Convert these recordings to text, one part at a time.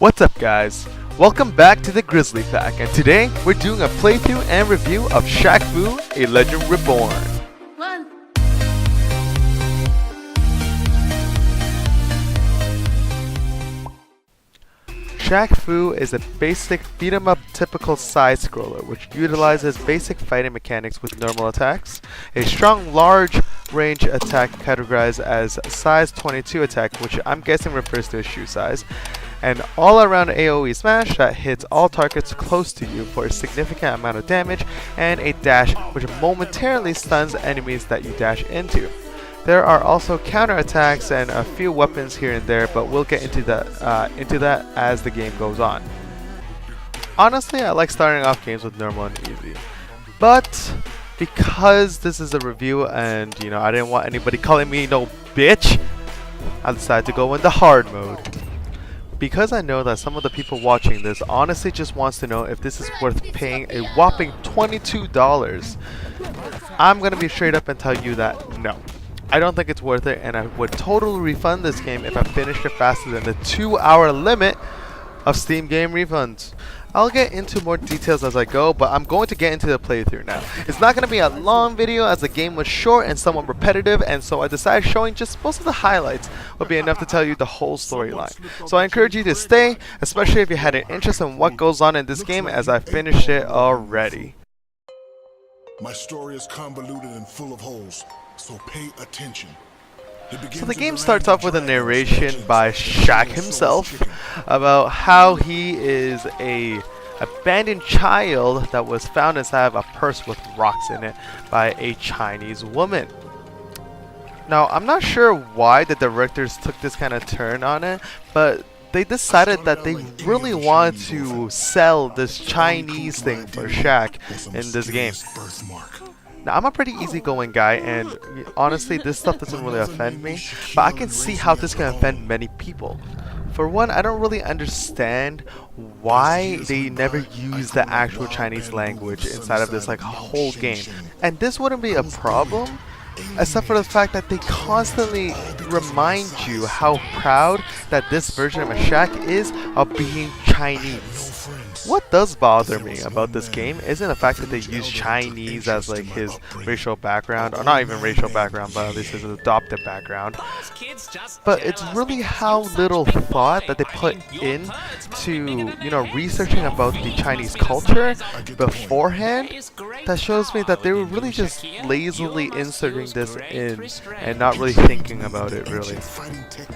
What's up guys? Welcome back to the Grizzly Pack, and today we're doing a playthrough and review of ShaqFu, A Legend Reborn. ShaqFu is a basic beat-em-up typical side-scroller which utilizes basic fighting mechanics with normal attacks, a strong large range attack categorized as size 22 attack, which I'm guessing refers to a shoe size, an all-around AoE smash that hits all targets close to you for a significant amount of damage, and a dash which momentarily stuns enemies that you dash into. There are also counterattacks and a few weapons here and there, but we'll get into that as the game goes on. Honestly, I like starting off games with normal and easy, but because this is a review and I didn't want anybody calling me no bitch, I decided to go in the hard mode. Because I know that some of the people watching this honestly just wants to know if this is worth paying a whopping $22. I'm gonna be straight up and tell you that no. I don't think it's worth it, and I would totally refund this game if I finished it faster than the 2-hour limit of Steam game refunds. I'll get into more details as I go, but I'm going to get into the playthrough now. It's not going to be a long video as the game was short and somewhat repetitive, and so I decided showing just most of the highlights would be enough to tell you the whole storyline. So I encourage you to stay, especially if you had an interest in what goes on in this game, as I finished it already. My story is convoluted and full of holes, so pay attention. So the game starts off with a narration by Shaq himself about how he is a abandoned child that was found inside of a purse with rocks in it by a Chinese woman. Now, I'm not sure why the directors took this kind of turn on it, but they decided that they really wanted to sell this Chinese thing for Shaq in this game. Now, I'm a pretty easygoing guy, and honestly, this stuff doesn't really offend me, but I can see how this can offend many people. For one, I don't really understand why they never use the actual Chinese language inside of this whole game. And this wouldn't be a problem, except for the fact that they constantly remind you how proud that this version of Shaq is of being Chinese. What does bother me about this game isn't the fact that they use Chinese as his racial background, or not even racial background, but at least his adopted background. But it's really how little thought that they put in to researching about the Chinese culture beforehand that shows me that they were really just lazily inserting this in and not really thinking about it really.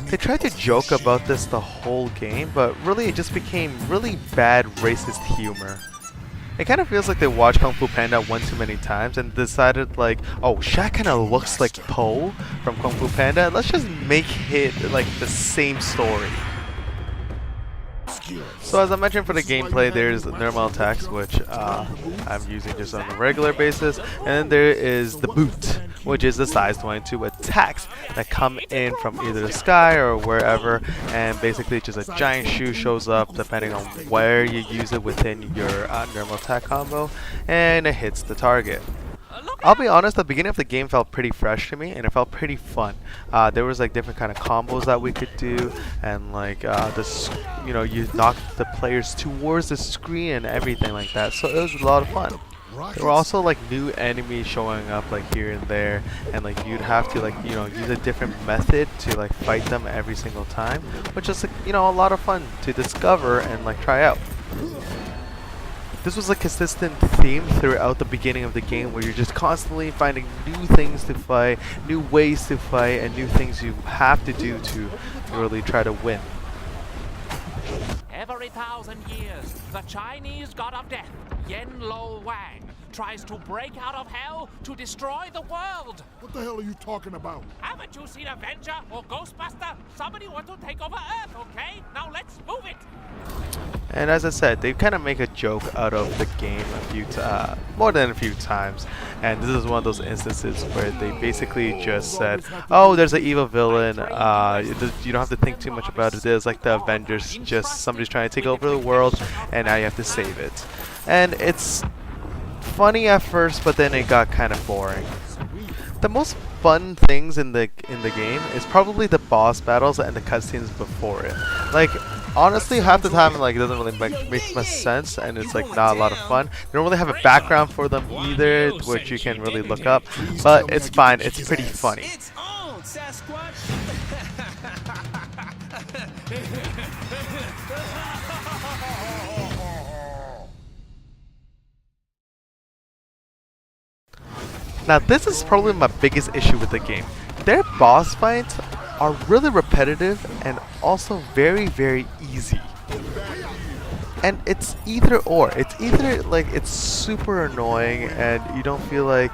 They tried to joke about this the whole game, but really it just became really bad racist humor. It kind of feels like they watched Kung Fu Panda one too many times and decided oh, Shaq kind of looks like Po from Kung Fu Panda, let's just make it the same story. So as I mentioned, for the gameplay, there's normal attacks, which I'm using just on a regular basis, and then there is the boot, which is the size 22 attacks that come in from either the sky or wherever, and basically just a giant shoe shows up depending on where you use it within your normal attack combo, and it hits the target. I'll be honest, the beginning of the game felt pretty fresh to me, and it felt pretty fun. There was different kind of combos that we could do, and you knock the players towards the screen and everything like that. So it was a lot of fun. There were also new enemies showing up here and there, and you'd have to use a different method to fight them every single time, which is a lot of fun to discover and try out. This was a consistent theme throughout the beginning of the game, where you're just constantly finding new things to fight, new ways to fight, and new things you have to do to really try to win. Every 1,000 years, the Chinese god of death, Yen Lo Wang, tries to break out of hell to destroy the world. What the hell are you talking about? Haven't you seen Avenger or Ghostbuster? Somebody wants to take over Earth, okay? Now let's move it. And as I said, they kind of make a joke out of the game more than a few times, and this is one of those instances where they basically just said, oh, there's an evil villain, you don't have to think too much about it. There's the Avengers, just somebody's trying to take over the world and now you have to save it. And it's funny at first, but then it got kind of boring. The most fun things in the game is probably the boss battles and the cutscenes before it. honestly, half the time like it doesn't really make much sense, and it's like not a lot of fun. They don't really have a background for them either, which you can really look up, but it's fine. It's pretty funny. It's on, Sasquatch. Now this is probably my biggest issue with the game. Their boss fights are really repetitive and also very, very easy. And it's either or. It's either like it's super annoying and you don't feel like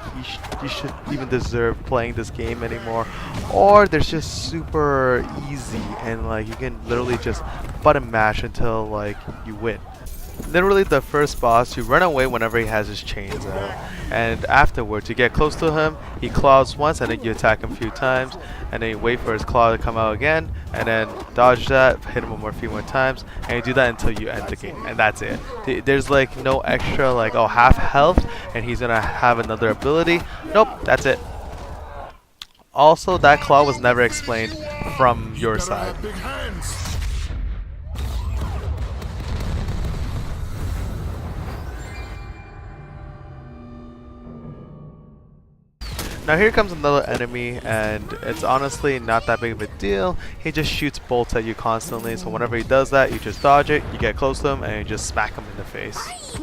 you should even deserve playing this game anymore, or there's just super easy and like you can literally just button mash until like you win. Literally the first boss, you run away whenever he has his chains out, and afterwards you get close to him, he claws once and then you attack him a few times, and then you wait for his claw to come out again, and then dodge that, hit him a few more times, and you do that until you end the game, and that's it. There's like no extra like, oh, half health and he's gonna have another ability. Nope, that's it. Also, that claw was never explained from your side. Now here comes another enemy, and it's honestly not that big of a deal. He just shoots bolts at you constantly, so whenever he does that, you just dodge it, you get close to him, and you just smack him in the face.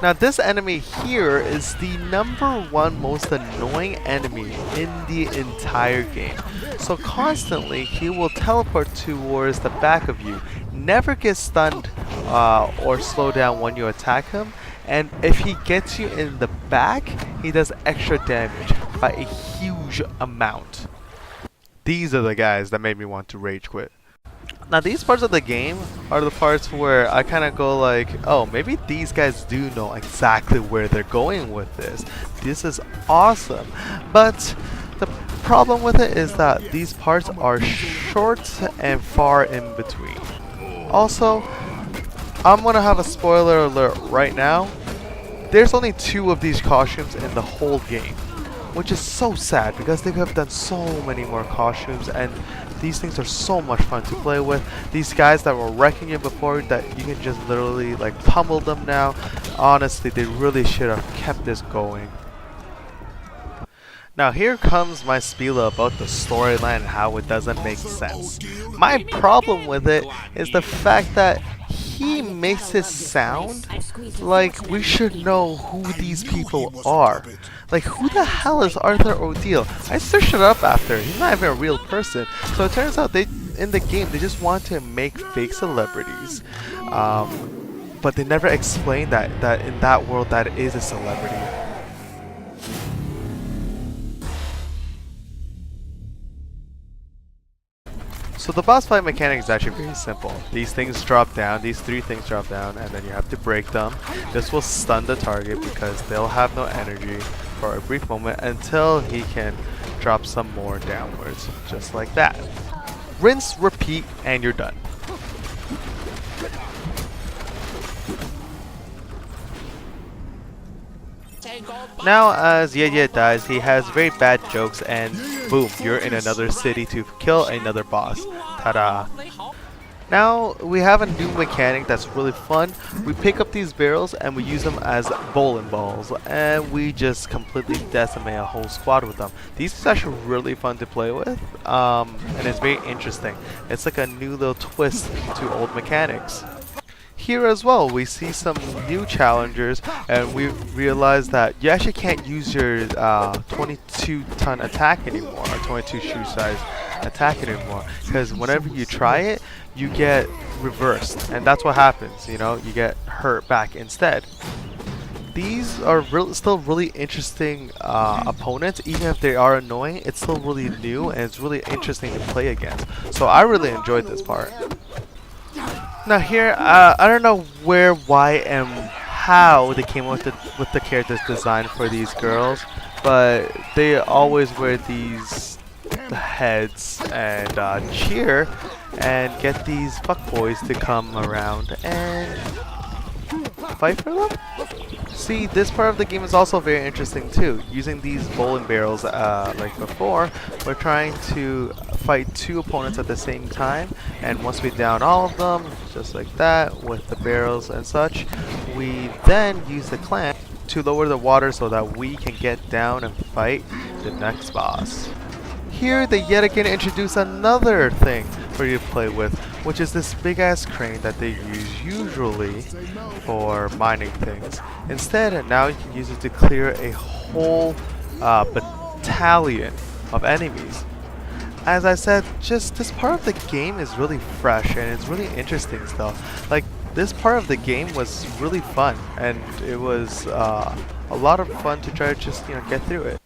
Now this enemy here is the #1 most annoying enemy in the entire game. So constantly he will teleport towards the back of you, never get stunned or slow down when you attack him, and if he gets you in the back, he does extra damage by a huge amount. These are the guys that made me want to rage quit. Now these parts of the game are the parts where I kind of go like, oh, maybe these guys do know exactly where they're going with this. This is awesome. But the problem with it is that these parts are short and far in between. Also, I'm gonna have a spoiler alert right now. There's only 2 of these costumes in the whole game, which is so sad because they could have done so many more costumes, and these things are so much fun to play with. These guys that were wrecking you before, that you can just literally like pummel them now. Honestly, they really should have kept this going. Now here comes my spiel about the storyline and how it doesn't make sense. My problem with it is the fact that he makes it sound like we should know who these people are. Like, who the hell is Arthur O'Deal? I searched it up after. He's not even a real person. So it turns out in the game they just want to make fake celebrities, but they never explain that in that world that is a celebrity. So the boss fight mechanic is actually very simple. These things drop down, these 3 things drop down, and then you have to break them. This will stun the target because they'll have no energy for a brief moment until he can drop some more downwards, just like that. Rinse, repeat, and you're done. Now as Ye dies, he has very bad jokes, and boom, you're in another city to kill another boss. Ta-da! Now we have a new mechanic that's really fun. We pick up these barrels and we use them as bowling balls, and we just completely decimate a whole squad with them. These are actually really fun to play with, and it's very interesting. It's like a new little twist to old mechanics. Here as well, we see some new challengers, and we realize that you actually can't use your 22-ton attack anymore, or 22 shoe size attack anymore, because whenever you try it, you get reversed, and that's what happens, you know, you get hurt back instead. These are still really interesting opponents. Even if they are annoying, it's still really new, and it's really interesting to play against. So I really enjoyed this part. Now here, I don't know where, why, and how they came up with the characters design for these girls, but they always wear these heads and cheer and get these fuckboys to come around and fight for them? See, this part of the game is also very interesting too. Using these bowling barrels like before, we're trying to fight 2 opponents at the same time, and once we down all of them, just like that, with the barrels and such, we then use the clamp to lower the water so that we can get down and fight the next boss. Here they yet again introduce another thing for you to play with, which is this big ass crane that they use usually for mining things. Instead, now you can use it to clear a whole battalion of enemies. As I said, just this part of the game is really fresh and it's really interesting still. Like, this part of the game was really fun, and it was a lot of fun to try to just, get through it.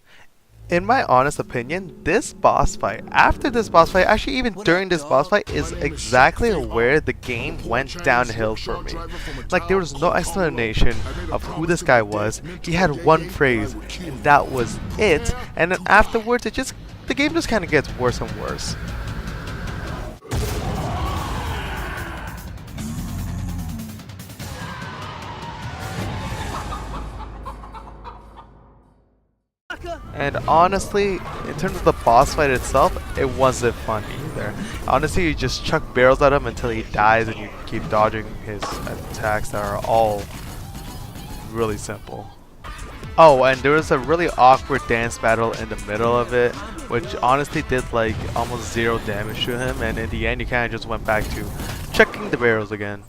In my honest opinion, this boss fight, after this boss fight, actually even during this boss fight, is exactly where the game went downhill for me. Like, there was no explanation of who this guy was. He had one phrase, and that was it. And then afterwards, the game just kind of gets worse and worse. And honestly, in terms of the boss fight itself, it wasn't fun either. Honestly, you just chuck barrels at him until he dies and you keep dodging his attacks that are all really simple. Oh, and there was a really awkward dance battle in the middle of it, which honestly did like almost 0 damage to him, and in the end you kind of just went back to checking the barrels again.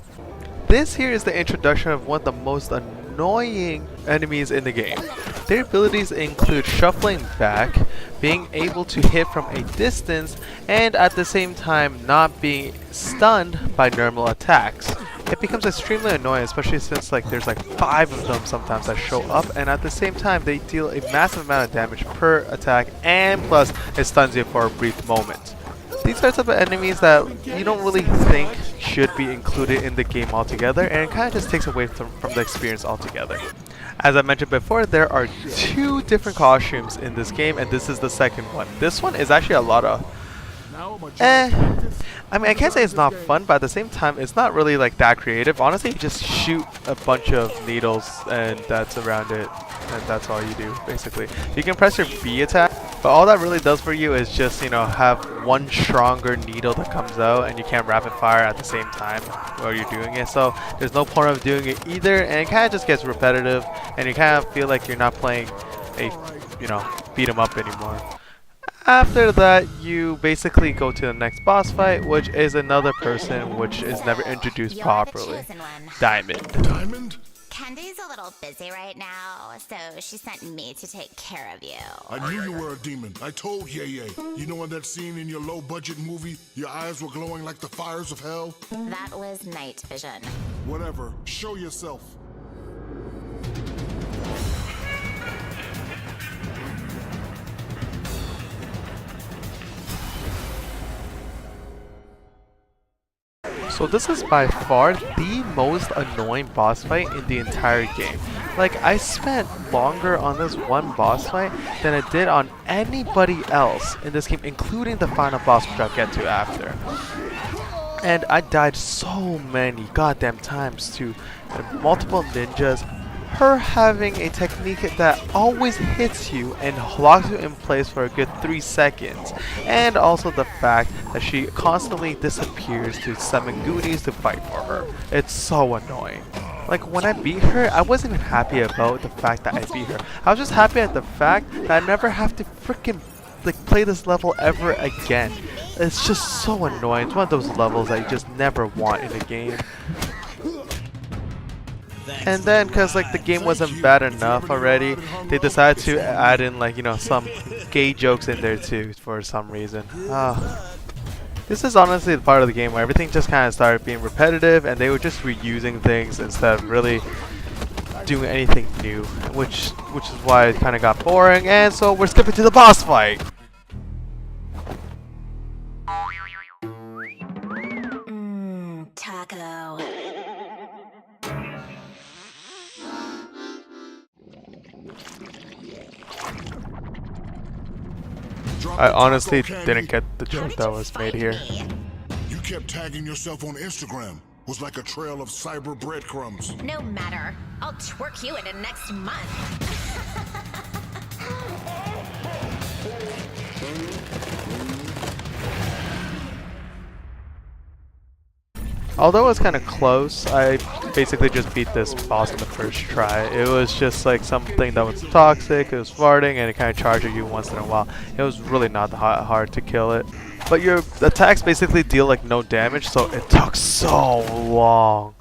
This here is the introduction of one of the most annoying enemies in the game. Their abilities include shuffling back, being able to hit from a distance, and at the same time not being stunned by normal attacks. It becomes extremely annoying, especially since there's 5 of them sometimes that show up, and at the same time they deal a massive amount of damage per attack, and plus it stuns you for a brief moment. These are type of enemies that you don't really think should be included in the game altogether, and it kind of just takes away from the experience altogether. As I mentioned before, there are 2 different costumes in this game, and this is the second one. This one is actually a lot of I mean, I can't say it's not fun, but at the same time, it's not really that creative. Honestly, you just shoot a bunch of needles and that's around it, and that's all you do, basically. You can press your B attack, but all that really does for you is just, have one stronger needle that comes out, and you can't rapid fire at the same time while you're doing it. So there's no point of doing it either, and it kind of just gets repetitive, and you kind of feel like you're not playing a, beat 'em up anymore. After that, you basically go to the next boss fight, which is another person which is never introduced properly. Diamond. Diamond? Candy's a little busy right now, so she sent me to take care of you. I knew you were a demon. I told Yay. You know in that scene in your low-budget movie, your eyes were glowing like the fires of hell? That was night vision. Whatever. Show yourself. So this is by far the most annoying boss fight in the entire game. I spent longer on this one boss fight than I did on anybody else in this game, including the final boss, which I'll get to after. And I died so many goddamn times to multiple ninjas. Her having a technique that always hits you and locks you in place for a good 3 seconds, and also the fact that she constantly disappears to summon goonies to fight for her. It's so annoying. When I beat her, I wasn't even happy about the fact that I beat her. I was just happy at the fact that I never have to freaking play this level ever again. It's just so annoying. It's one of those levels that you just never want in a game. And then, because the game wasn't bad enough already, they decided to add in some gay jokes in there too for some reason. This is honestly the part of the game where everything just kind of started being repetitive, and they were just reusing things instead of really doing anything new, which is why it kind of got boring. And so we're skipping to the boss fight. Taco. I honestly didn't get the joke that was made here. You kept tagging yourself on Instagram. was like a trail of cyber breadcrumbs. No matter. I'll twerk you into next month. Although it was kind of close, I basically just beat this boss in the first try. It was just like something that was toxic, it was farting, and it kind of charges you once in a while. It was really not hard to kill it. But your attacks basically deal like no damage, so it took so long.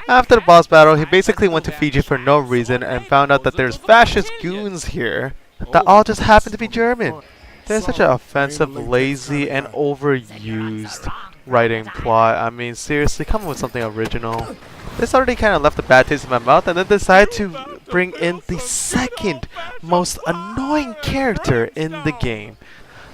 After the boss battle, he basically went to Fiji for no reason and found out that there's fascist goons here that all just happen to be German. They're such an offensive, lazy, and overused writing plot. I mean, seriously, come up with something original. This already kind of left a bad taste in my mouth, and then decided to bring in the second most annoying character in the game.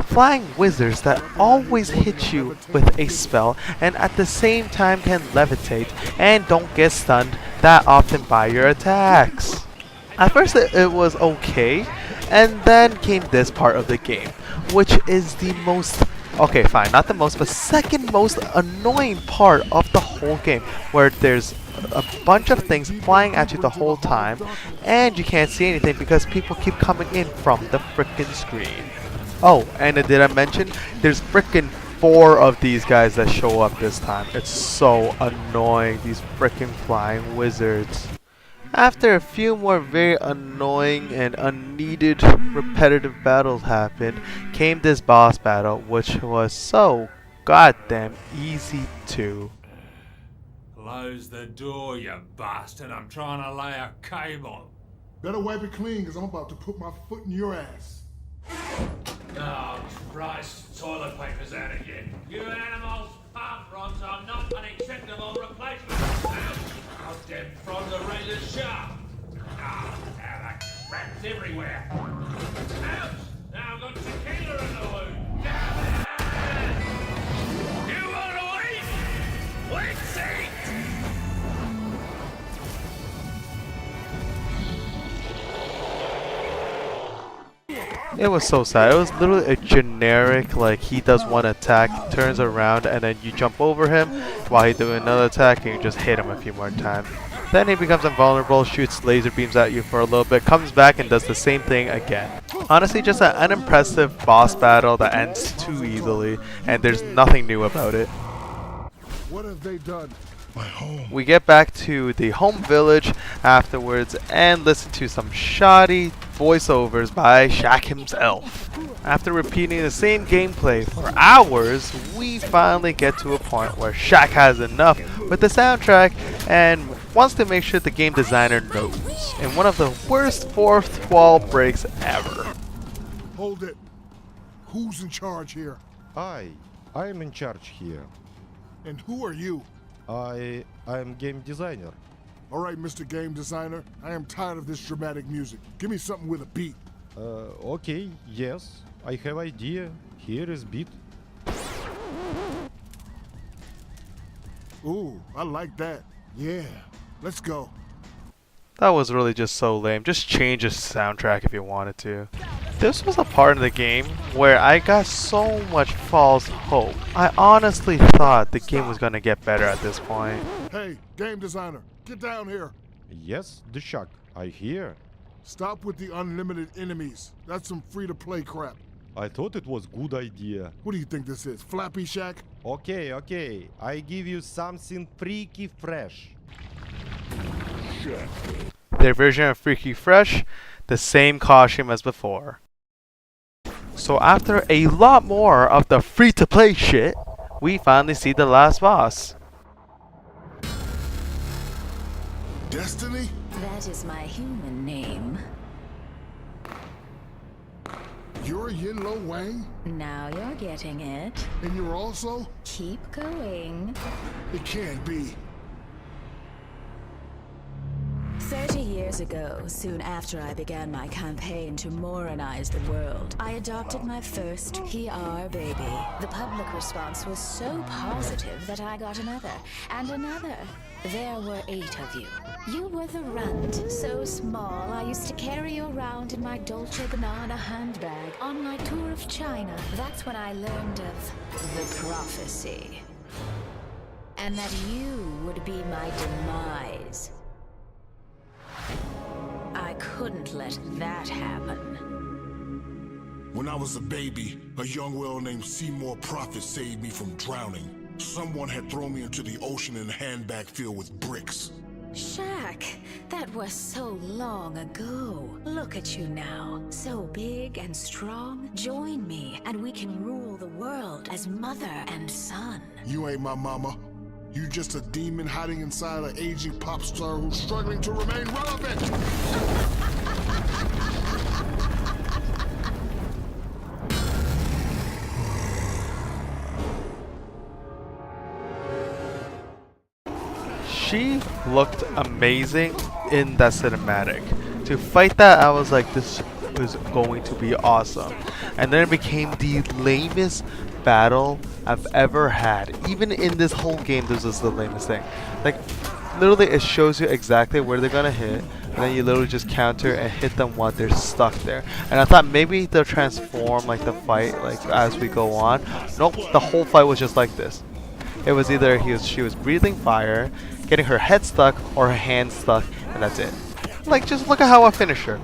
Flying wizards that always hit you with a spell and at the same time can levitate and don't get stunned that often by your attacks. At first it was okay, and then came this part of the game, which is the most, okay fine, not the most, but second most annoying part of the whole game, where there's a bunch of things flying at you the whole time and you can't see anything because people keep coming in from the frickin' screen. Oh, and did I mention there's frickin' 4 of these guys that show up this time. It's so annoying, these frickin' flying wizards. After a few more very annoying and unneeded repetitive battles happened, came this boss battle, which was so goddamn easy too. Close the door, you bastard. I'm trying to lay a cable. Better wipe it clean, because I'm about to put my foot in your ass. Oh, Christ. Toilet paper's out again. You animals, palm fronds are not an acceptable replacement. Goddamn fronds are razor sharp. Ah, now the crap's everywhere. Ouch! Now I've got tequila in the wound. Damn it! You want to eat? Let's eat! It was so sad. It was literally a generic, like, he does one attack, turns around, and then you jump over him while he's doing another attack, and you just hit him a few more times. Then he becomes invulnerable, shoots laser beams at you for a little bit, comes back and does the same thing again. Honestly, just an unimpressive boss battle that ends too easily, and there's nothing new about it. What have they done? My home. We get back to the home village afterwards and listen to some shoddy voiceovers by Shaq himself. After repeating the same gameplay for hours, we finally get to a point where Shaq has enough with the soundtrack and wants to make sure the game designer knows, in one of the worst fourth wall breaks ever. Hold it. Who's in charge here? I am in charge here. And who are you? I am game designer. All right, Mr. Game Designer, I am tired of this dramatic music. Give me something with a beat. Okay, yes, I have idea. Here is beat. Ooh, I like that. Yeah, let's go. That was really just so lame. Just change the soundtrack if you wanted to. This was a part of the game where I got so much false hope. I honestly thought the game was gonna get better at this point. Hey, Game Designer, get down here. Yes, the Shaq, I hear. Stop with the unlimited enemies. That's some free-to-play crap. I thought it was good idea. What do you think this is, Flappy Shack? Okay, I give you something freaky fresh. Their version of Freaky Fresh, the same costume as before. So after a lot more of the free-to-play shit, we finally see the last boss. Destiny? That is my human name. You're Yinlo Wang? Now you're getting it. And you're also? Keep going. It can't be. 30 years ago, soon after I began my campaign to Moronize the world, I adopted my first PR baby. The public response was so positive that I got another, and another. There were 8 of you. You were the runt, so small I used to carry you around in my Dolce & Gabbana handbag on my tour of China. That's when I learned of the prophecy. and that you would be my demise. I couldn't let that happen. When I was a baby, a young whale named Seymour Prophet saved me from drowning. Someone had thrown me into the ocean in a handbag filled with bricks. Shaq, that was so long ago. Look at you now, so big and strong. Join me, and we can rule the world as mother and son. You ain't my mama. You just a demon hiding inside an aging pop star who's struggling to remain relevant. She looked amazing in that cinematic. To fight that, I was like, this is going to be awesome. And then it became the lamest battle I've ever had. Even in this whole game, this was the lamest thing. Like, literally, it shows you exactly where they're gonna hit, and then you literally just counter and hit them while they're stuck there. And I thought maybe they'll transform like the fight like as we go on. Nope, the whole fight was just like this. It was either she was breathing fire, getting her head stuck, or her hand stuck, and that's it. Like, just look at how I finished her.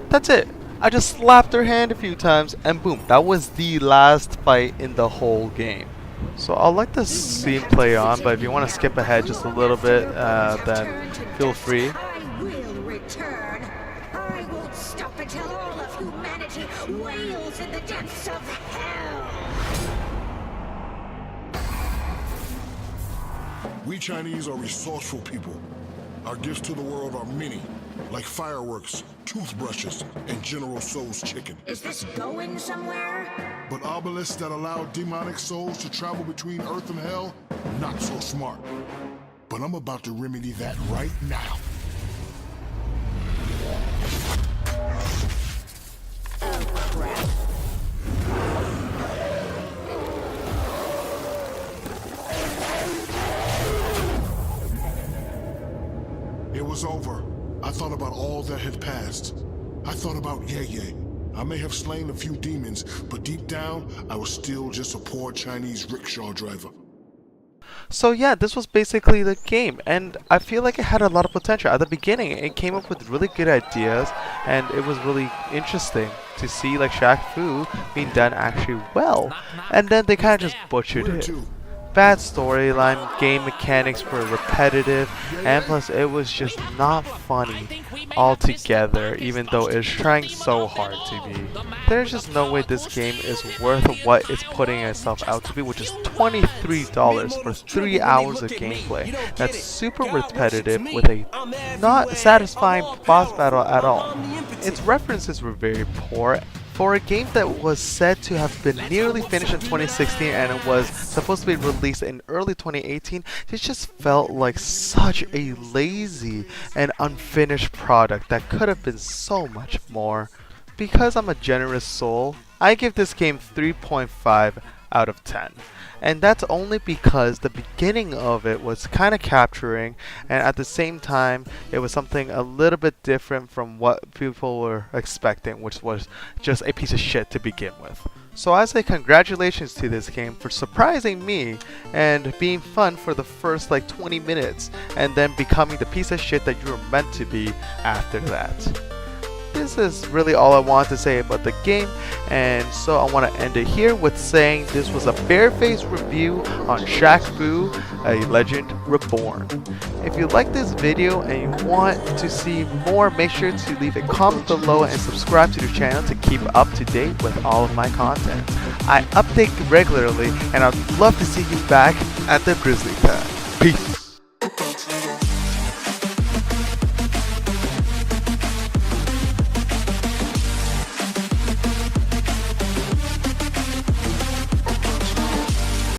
That's it. I just slapped her hand a few times, and boom, that was the last fight in the whole game. So I'll let this scene play on, but if you want to skip ahead just a little bit, then feel free. I will return. I won't stop until all of humanity wails in the depths of hell. We Chinese are resourceful people. Our gifts to the world are many, like fireworks, toothbrushes, and General Tso's chicken. Is this going somewhere? But obelisks that allow demonic souls to travel between Earth and Hell, not so smart. But I'm about to remedy that right now. Oh, crap. It was over. I thought about all that had passed. I thought about Ye. I may have slain a few demons, but deep down, I was still just a poor Chinese rickshaw driver. So yeah, this was basically the game, and I feel like it had a lot of potential. At the beginning, it came up with really good ideas, and it was really interesting to see like ShaqFu being done actually well. And then they kind of just butchered it. Bad storyline, game mechanics were repetitive, and plus it was just not funny altogether, even though it's trying so hard to be. There's just no way this game is worth what it's putting itself out to be, which is $23 for 3 hours of gameplay. That's super repetitive with a not satisfying boss battle at all. Its references were very poor. For a game that was said to have been nearly finished in 2016 and it was supposed to be released in early 2018, it just felt like such a lazy and unfinished product that could have been so much more. Because I'm a generous soul, I give this game 3.5 out of 10. And that's only because the beginning of it was kind of capturing, and at the same time it was something a little bit different from what people were expecting, which was just a piece of shit to begin with. So I say congratulations to this game for surprising me and being fun for the first like 20 minutes and then becoming the piece of shit that you were meant to be after that. This is really all I want to say about the game, and so I want to end it here with saying this was a barefaced review on ShaqFu, a Legend Reborn. If you like this video and you want to see more, make sure to leave a comment below and subscribe to the channel to keep up to date with all of my content. I update regularly, and I'd love to see you back at the Grizzly Pad. Peace!